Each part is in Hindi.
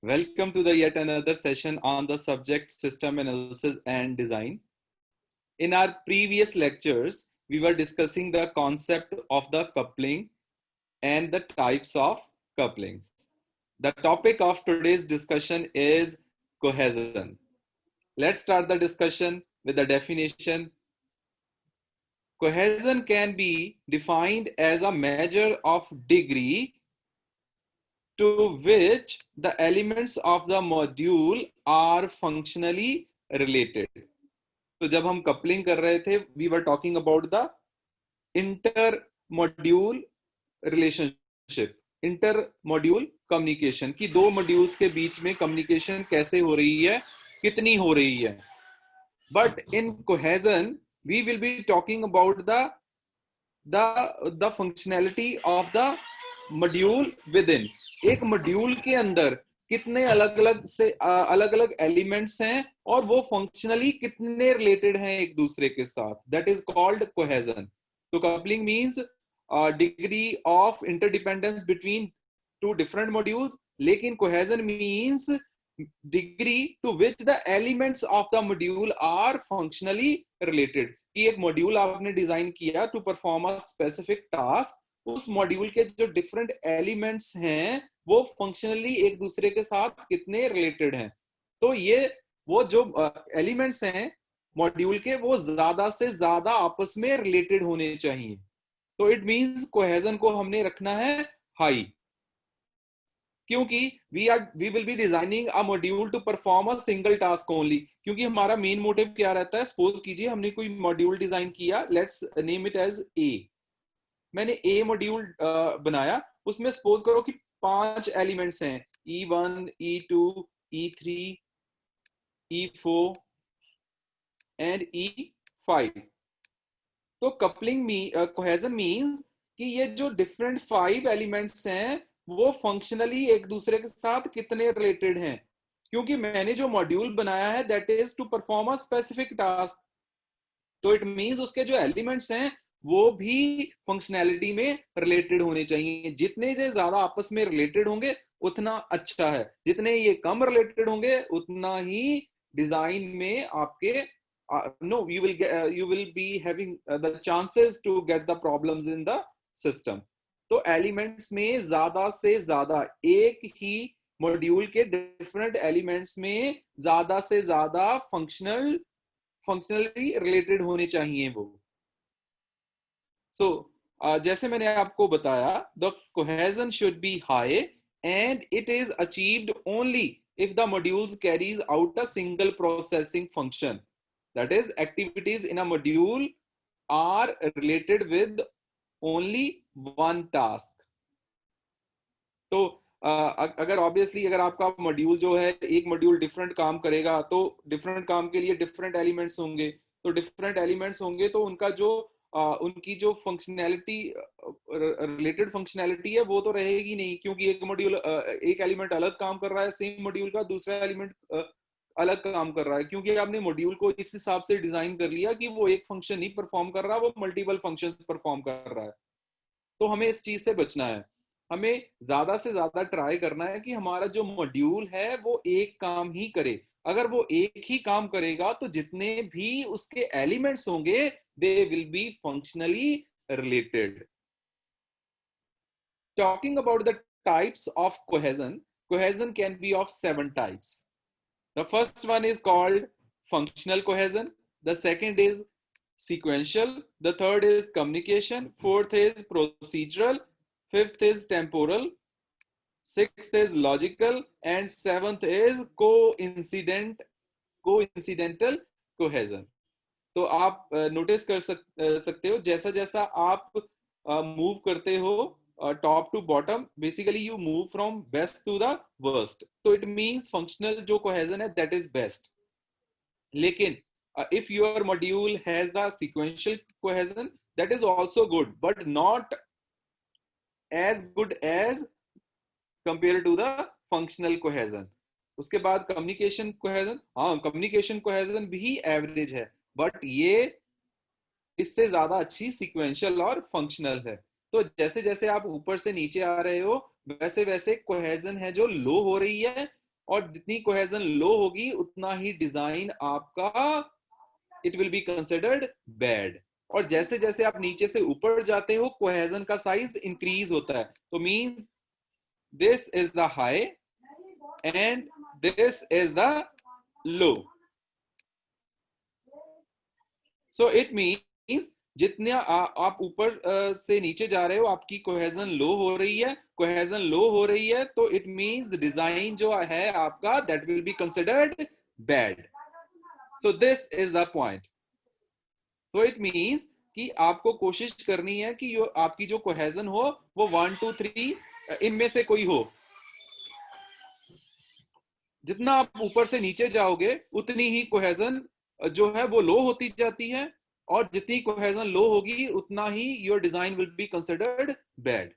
Welcome to the yet another session on the subject system analysis and design. In our previous lectures, we were discussing the concept of the coupling and the types of coupling. The topic of today's discussion is cohesion. Let's start the discussion with the definition. Cohesion can be defined as a measure of degree to which the elements of the module are functionally related. तो जब हम कपलिंग कर रहे थे we were talking about the inter module relationship, inter module communication की दो मॉड्यूल्स के बीच में कम्युनिकेशन कैसे हो रही है, कितनी हो रही है. But in cohesion we will be talking about the functionality of the module within. एक मॉड्यूल के अंदर कितने अलग अलग एलिमेंट्स हैं और वो फंक्शनली कितने रिलेटेड हैं एक दूसरे के साथ. That is called cohesion. तो coupling means degree of interdependence between two different modules, लेकिन cohesion means degree to which the elements of the module are functionally related. कि एक मॉड्यूल आपने डिजाइन किया to perform a specific task, उस मॉड्यूल के जो डिफरेंट एलिमेंट्स हैं वो फंक्शनली एक दूसरे के साथ कितने रिलेटेड हैं. तो ये वो जो एलिमेंट्स हैं मॉड्यूल के वो ज्यादा से ज्यादा आपस में रिलेटेड होने चाहिए. तो इट मींस कोहेजन को हमने रखना है हाई, क्योंकि we will be designing a module to perform a single task only. क्योंकि हमारा मेन मोटिव क्या रहता है, सपोज कीजिए हमने कोई मॉड्यूल डिजाइन किया, let's name it as A. मैंने ए मॉड्यूल बनाया, उसमें सपोज करो कि 5 एलिमेंट्स हैं, E1, E2, E3, E4 and E5. तो कपलिंग कोहेजन मींस कि ये जो डिफरेंट 5 एलिमेंट्स हैं वो फंक्शनली एक दूसरे के साथ कितने रिलेटेड हैं. क्योंकि मैंने जो मॉड्यूल बनाया है that is to perform a specific task, तो इट मींस उसके जो एलिमेंट्स हैं वो भी फंक्शनैलिटी में रिलेटेड होने चाहिए. जितने से ज्यादा आपस में रिलेटेड होंगे उतना अच्छा है, जितने ये कम रिलेटेड होंगे उतना ही डिजाइन में आपके no you will be having the chances to get the problems in the system. तो एलिमेंट्स में ज्यादा से ज्यादा एक ही मॉड्यूल के डिफरेंट एलिमेंट्स में ज्यादा से ज्यादा फंक्शनली रिलेटेड होने चाहिए वो. सो जैसे मैंने आपको बताया, the cohesion should be high and it is achieved only if the modules carries out a single processing function. That is, activities in a module are related with only one task. तो अगर ऑब्वियसली अगर आपका मॉड्यूल जो है एक मॉड्यूल डिफरेंट काम करेगा तो डिफरेंट काम के लिए डिफरेंट एलिमेंट्स होंगे. तो डिफरेंट एलिमेंट्स होंगे तो उनका जो उनकी जो फंक्शनैलिटी रिलेटेड फंक्शनैलिटी है वो तो रहेगी नहीं, क्योंकि एक मॉड्यूल एक एलिमेंट अलग काम कर रहा है सेम मॉड्यूल का, दूसरा एलिमेंट अलग काम कर रहा है. क्योंकि आपने मॉड्यूल को इस हिसाब से डिजाइन कर लिया कि वो एक फंक्शन नहीं परफॉर्म कर रहा, वो मल्टीपल फंक्शंस परफॉर्म कर रहा है. तो हमें इस चीज से बचना है. हमें ज्यादा से ज्यादा ट्राई करना है कि हमारा जो मॉड्यूल है वो एक काम ही करे. अगर वो एक ही काम करेगा तो जितने भी उसके एलिमेंट्स होंगे they will be functionally related. Talking about the types of cohesion can be of 7 types. The first one is called functional cohesion. The second is sequential. The third is communication. Fourth is procedural. Fifth is temporal. Sixth is logical. And seventh is coincidental cohesion. तो आप नोटिस कर सकते हो जैसा जैसा आप मूव करते हो top to bottom, basically you move from best to the worst. तो इट मींस फंक्शनल जो कोहेजन है दैट इज बेस्ट. लेकिन if your module has the sequential cohesion that is also good but not as good as compare to the functional cohesion. उसके बाद कम्युनिकेशन कोहेजन, हाँ कम्युनिकेशन कोहेजन भी एवरेज है बट ये इससे ज्यादा अच्छी सीक्वेंशियल और फंक्शनल है. तो जैसे जैसे आप ऊपर से नीचे आ रहे हो वैसे वैसे कोहेजन है जो लो हो रही है और जितनी कोहेजन लो होगी उतना ही डिजाइन आपका it will be considered bad. और जैसे जैसे आप नीचे से ऊपर जाते हो कोहेजन का साइज इंक्रीज होता है। तो means this is the high and this is the low. So it means जितने आप ऊपर से नीचे जा रहे हो आपकी कोहेजन लो हो रही है, कोहेजन लो हो रही है तो इट मींस डिजाइन जो है आपका that will be considered bad. So this is the point. So it means कि आपको कोशिश करनी है कि आपकी जो कोहेजन हो वो 1 2 3 इनमें से कोई हो। जितना आप ऊपर से नीचे जाओगे उतनी ही कोहेजन जो है वो लो होती जाती है, और जितनी कोहेजन लो होगी उतना ही your design will be considered bad.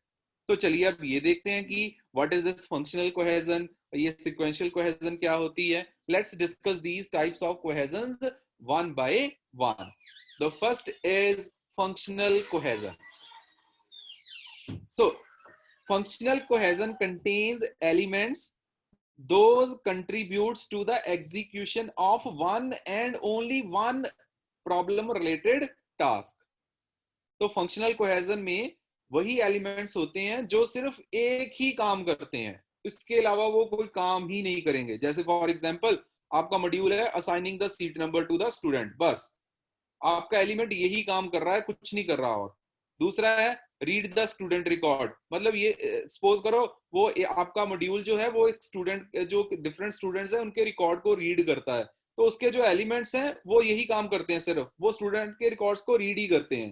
तो चलिए अब ये देखते हैं कि what is this functional cohesion, ये सीक्वेंशियल कोहेजन क्या होती है। Let's discuss these types of cohesions one by one. The first is functional cohesion. So functional cohesion contains elements those contributes to the execution of one and only one problem related task। तो फंक्शनल कोहेजन में वही एलिमेंट्स होते हैं जो सिर्फ एक ही काम करते हैं, इसके अलावा वो कोई काम ही नहीं करेंगे। जैसे फॉर एग्जांपल आपका मॉड्यूल है assigning the seat number to the student, बस आपका एलिमेंट यही काम कर रहा है, कुछ नहीं कर रहा। और दूसरा है रीड द स्टूडेंट रिकॉर्ड, मतलब ये सपोज करो वो आपका मॉड्यूल जो है वो एक स्टूडेंट जो डिफरेंट स्टूडेंट्स हैं उनके रिकॉर्ड को रीड करता है, तो उसके जो एलिमेंट्स हैं वो यही काम करते हैं, सिर्फ वो स्टूडेंट के रिकॉर्ड्स को रीड ही करते हैं।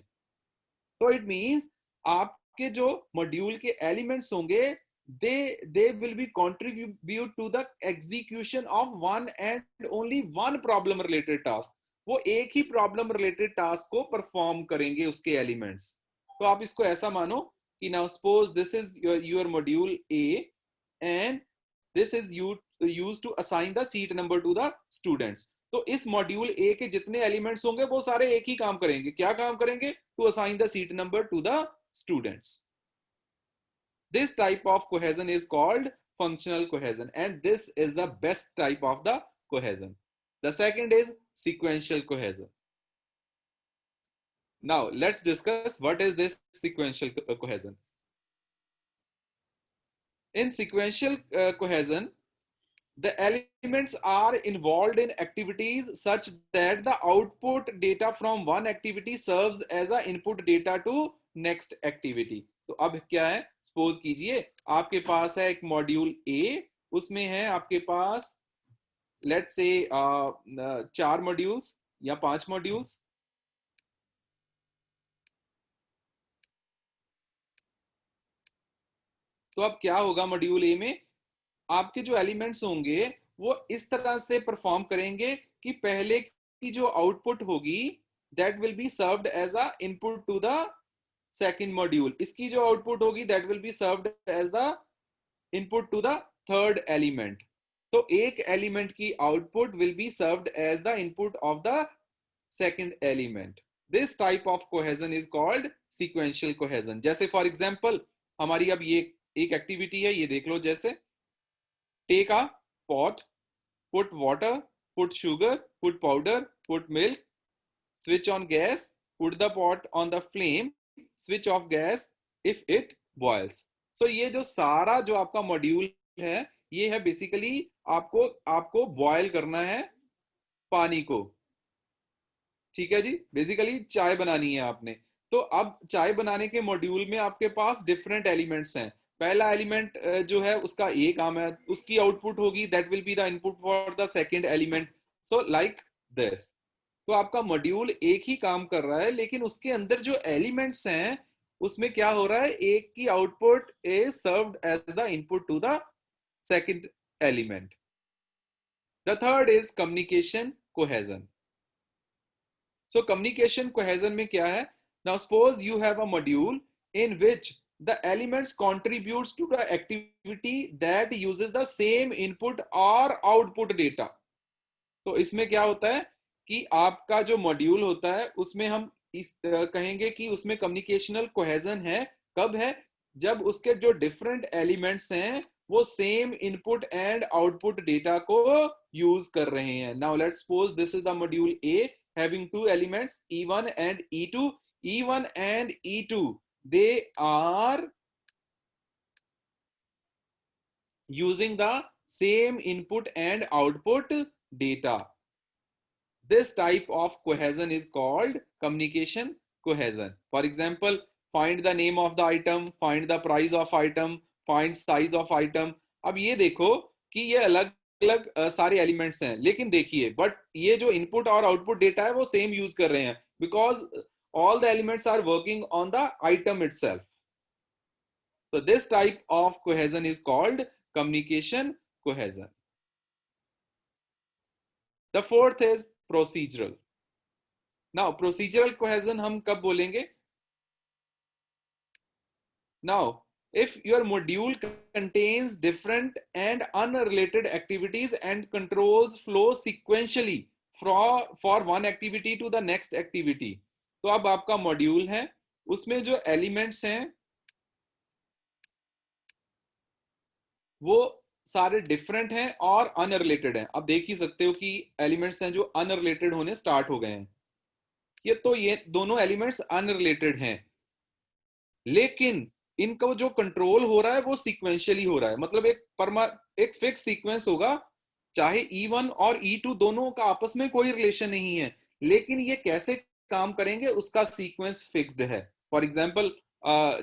तो इट मींस आपके जो मॉड्यूल के एलिमेंट्स होंगे they will be contribute to the execution of one and only one problem related task। वो एक ही प्रॉब्लम रिलेटेड टास्क को परफॉर्म करेंगे उसके एलिमेंट्स। तो आप इसको ऐसा मानो कि now suppose this is your module A and this is used to assign the seat number to the students. तो इस मॉड्यूल ए के जितने एलिमेंट्स होंगे वो सारे एक ही काम करेंगे। क्या काम करेंगे? To assign the seat number to the students. This type of cohesion is called functional cohesion, and this is the best type of the cohesion. The second is sequential cohesion. Now let's discuss what is this sequential cohesion. In sequential cohesion, the elements are involved in activities such that the output data from one activity serves as a input data to next activity। तो अब क्या है, सपोज कीजिए आपके पास है एक मॉड्यूल ए, उसमें है आपके पास लेट्स से 4 मॉड्यूल्स या 5 मॉड्यूल्स। तो अब क्या होगा मॉड्यूल ए में आपके जो एलिमेंट्स होंगे वो इस तरह से परफॉर्म करेंगे कि पहले की जो आउटपुट होगी that will be served as a input to the second module, इसकी जो आउटपुट होगी that will be served as the input to the third element. तो एक एलिमेंट की output will be served as the input of the second element. This type of cohesion is called sequential cohesion. जैसे फॉर एग्जांपल हमारी अब ये एक एक्टिविटी है, ये देख लो, जैसे take a pot, put water, put sugar, put powder, put milk, switch on gas, put the pot on the flame, switch off gas if it boils। so ये जो सारा जो आपका मॉड्यूल है ये है बेसिकली आपको बॉयल करना है पानी को, ठीक है जी, बेसिकली चाय बनानी है आपने। तो अब चाय बनाने के मॉड्यूल में आपके पास डिफरेंट एलिमेंट्स हैं। पहला एलिमेंट जो है उसका ये काम है, उसकी आउटपुट होगी that will be the input for the second element, so like this. तो आपका मॉड्यूल एक ही काम कर रहा है लेकिन उसके अंदर जो एलिमेंट्स हैं उसमें क्या हो रहा है, एक की output is served as the input to the second element. The third is communication cohesion. So communication cohesion में क्या है, now suppose you have a module in which the elements contributes to the activity that uses the same input or output data। तो इसमें क्या होता है कि आपका जो मॉड्यूल होता है उसमें हम इस कहेंगे कि उसमें कम्युनिकेशनल कोहेजन है। कब है? जब उसके जो डिफरेंट एलिमेंट्स हैं वो same input and output data को यूज कर रहे हैं. Now let's suppose this is the module A having two elements E1 and E2. E1 and E2, they are using the same input and output data. This type of cohesion is called communication cohesion. For example, find the name of the item, find the price of item, find size of item. अब ये देखो कि ये अलग अलग सारे एलिमेंट्स हैं, लेकिन देखिए बट ये जो इनपुट और आउटपुट डेटा है वो सेम यूज कर रहे हैं, because all the elements are working on the item itself. So this type of cohesion is called communication cohesion. The fourth is procedural. Now procedural cohesion हम कब बोलेंगे? Now if your module contains different and unrelated activities and controls flow sequentially for one activity to the next activity, तो अब आपका मॉड्यूल है, उसमें जो एलिमेंट्स हैं वो सारे डिफरेंट हैं और अनरिलेटेड हैं. अब देख ही सकते हो कि एलिमेंट्स हैं जो अनरिलेटेड होने स्टार्ट हो गए हैं. ये दोनों एलिमेंट्स अनरिलेटेड हैं, लेकिन इनको जो कंट्रोल हो रहा है वो सीक्वेंशियली हो रहा है. मतलब एक फिक्स सीक्वेंस होगा, चाहे E1 और E2 दोनों का आपस में कोई रिलेशन नहीं है, लेकिन ये कैसे काम करेंगे उसका सीक्वेंस फिक्स्ड है. फॉर एग्जांपल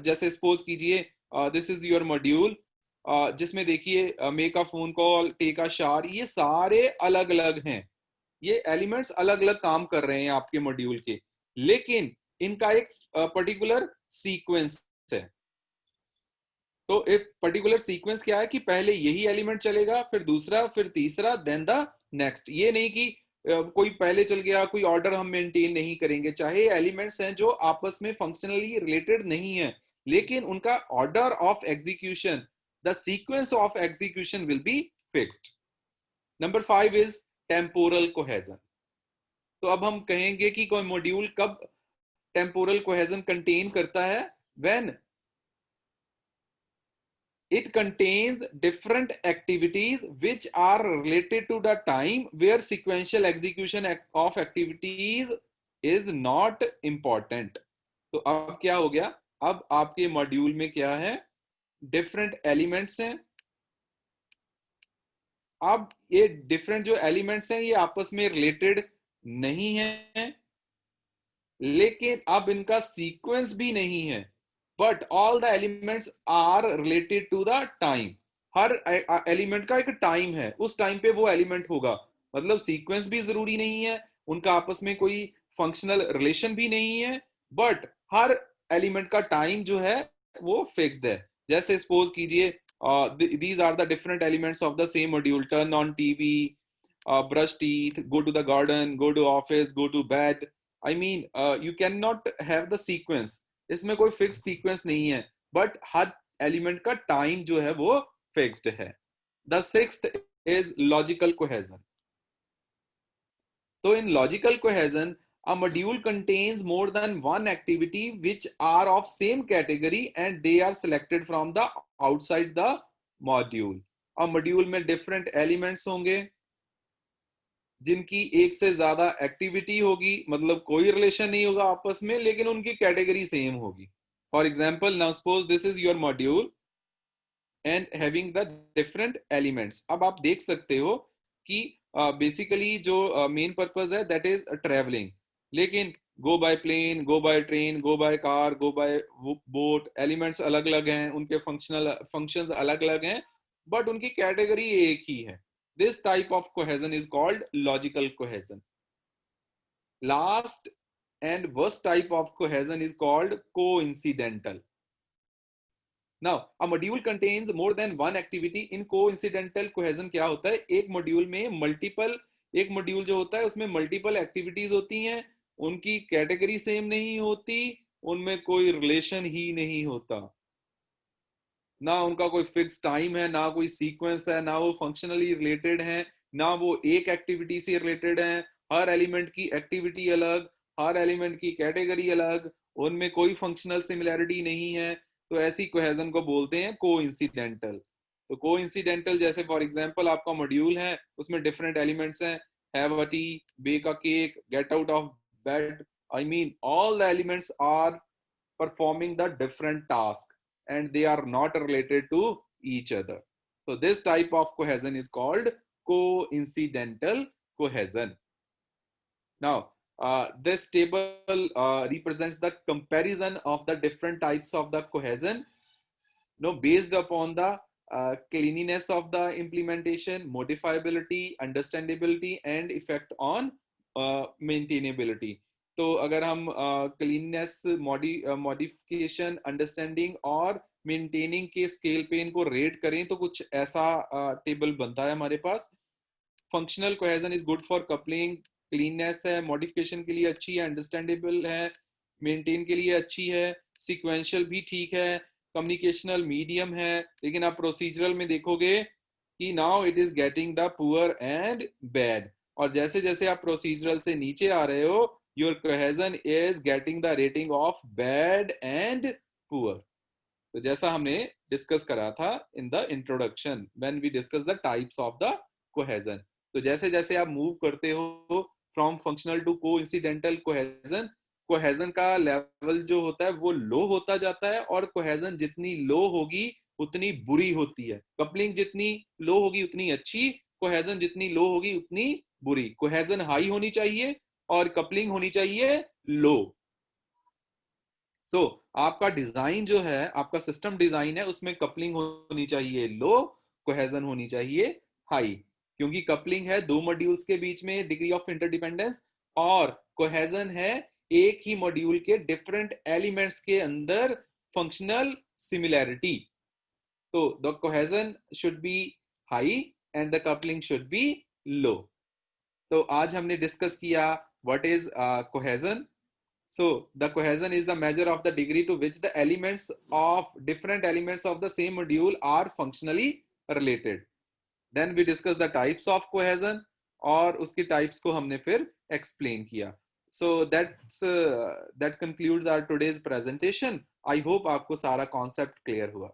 जैसे सपोज कीजिए दिस इज योर मॉड्यूल, जिसमें देखिए make a phone call, take a shower, ये सारे अलग अलग हैं. ये एलिमेंट्स अलग अलग काम कर रहे हैं आपके मॉड्यूल के, लेकिन इनका एक पर्टिकुलर सीक्वेंस है. तो एक पर्टिकुलर सीक्वेंस क्या है कि पहले यही एलिमेंट चलेगा, फिर दूसरा, फिर तीसरा, देन द नेक्स्ट. ये नहीं कि कोई पहले चल गया, कोई ऑर्डर हम मेंटेन नहीं करेंगे. चाहे एलिमेंट्स हैं जो आपस में फंक्शनली रिलेटेड नहीं है, लेकिन उनका order of execution, the sequence of execution will be fixed. Number 5 is temporal cohesion. तो अब हम कहेंगे कि कोई मॉड्यूल कब टेम्पोरल कोहेजन कंटेन करता है? When it contains different activities which are related to the time where sequential execution of activities is not important. तो अब क्या हो गया? अब आपके मॉड्यूल में क्या है? डिफरेंट एलिमेंट्स हैं. अब ये डिफरेंट जो एलिमेंट्स हैं ये आपस में रिलेटेड नहीं है, लेकिन अब इनका सीक्वेंस भी नहीं है, but all the elements are related to the time. हर एलिमेंट का एक टाइम है, उस टाइम पे वो एलिमेंट होगा. मतलब सीक्वेंस भी जरूरी नहीं है, उनका आपस में कोई फंक्शनल रिलेशन भी नहीं है, बट हर एलिमेंट का टाइम जो है वो फिक्स्ड है. जैसे सपोज कीजिए these are the different elements of the same module: turn on TV, brush teeth, go to the garden, go to office, go to bed. I mean you cannot have the sequence. इसमें कोई फिक्स सीक्वेंस नहीं है, बट हर एलिमेंट का टाइम जो है वो फिक्स्ड है. The sixth is logical cohesion. तो in logical cohesion a module contains more than one activity which are of same category and they are selected from the outside the module. अब मॉड्यूल में डिफरेंट एलिमेंट्स होंगे जिनकी एक से ज्यादा एक्टिविटी होगी, मतलब कोई रिलेशन नहीं होगा आपस में, लेकिन उनकी कैटेगरी सेम होगी. For example now suppose this is your module and having the different elements. अब आप देख सकते हो कि बेसिकली जो मेन पर्पस है दैट इज ट्रेवलिंग, लेकिन go by plane, go by train, go by car, go by boat, elements अलग अलग हैं, उनके फंक्शंस अलग अलग हैं, बट उनकी कैटेगरी एक ही है. This type of cohesion is called logical cohesion. Last and worst type of cohesion is called coincidental. Now, a module contains more than one activity. In coincidental cohesion क्या होता है? एक मॉड्यूल में एक मॉड्यूल जो होता है उसमें मल्टीपल एक्टिविटीज होती हैं, उनकी कैटेगरी सेम नहीं होती, उनमें कोई रिलेशन ही नहीं होता, ना उनका कोई फिक्स टाइम है, ना कोई सीक्वेंस है, ना वो फंक्शनली रिलेटेड है, ना वो एक एक्टिविटी से रिलेटेड है. हर एलिमेंट की एक्टिविटी अलग, हर एलिमेंट की कैटेगरी अलग, उनमें कोई फंक्शनल सिमिलैरिटी नहीं है. तो ऐसी कोहेजन को बोलते हैं कोइंसिडेंटल. तो कोइंसिडेंटल जैसे फॉर एग्जांपल आपका मॉड्यूल है, उसमें डिफरेंट एलिमेंट्स हैं, have a tea, bake a cake, get out of bed, I mean all the elements are performing the different task and they are not related to each other. So this type of cohesion is called coincidental cohesion. Now this table represents the comparison of the different types of the cohesion, based upon the cleanliness of the implementation, modifiability, understandability and effect on maintainability. तो अगर हम क्लीननेस, मॉडिफिकेशन, अंडरस्टैंडिंग और मेंटेनिंग के स्केल पे इनको रेट करें तो कुछ ऐसा टेबल बनता है हमारे पास. Functional cohesion is good for coupling, cleanness है, मॉडिफिकेशन के लिए अच्छी है, अंडरस्टैंडेबल है, मेंटेन के लिए अच्छी है, सीक्वेंशियल भी ठीक है, कम्युनिकेशनल मीडियम है. लेकिन आप प्रोसीजरल में देखोगे कि now it is getting the poor and bad, और जैसे जैसे आप प्रोसीजरल से नीचे आ रहे हो your cohesion is getting the rating of bad and poor. तो जैसा हमने डिस्कस करा था in the introduction when we discuss the types of the cohesion. तो जैसे जैसे आप मूव करते हो from functional to coincidental cohesion, cohesion का लेवल जो होता है वो लो होता जाता है, और कोहेजन जितनी लो होगी उतनी बुरी होती है. कपलिंग जितनी लो होगी उतनी अच्छी, कोहेजन जितनी लो होगी उतनी बुरी. कोहेजन हाई होनी चाहिए और कपलिंग होनी चाहिए लो. सो आपका डिजाइन जो है, आपका सिस्टम डिजाइन है, उसमें कपलिंग होनी चाहिए लो, कोहेजन होनी चाहिए हाई. क्योंकि कपलिंग है दो मॉड्यूल्स के बीच में डिग्री ऑफ इंटरडिपेंडेंस, और कोहेजन है एक ही मॉड्यूल के डिफरेंट एलिमेंट्स के अंदर फंक्शनल सिमिलैरिटी. तो the cohesion should be high and the coupling should be low. तो आज हमने डिस्कस किया what is cohesion. So the cohesion is the measure of the degree to which the elements of different elements of the same module are functionally related. Then we discuss the types of cohesion और उसकी types को हमने फिर explain किया. So that concludes our today's presentation. I hope आपको सारा concept clear हुआ.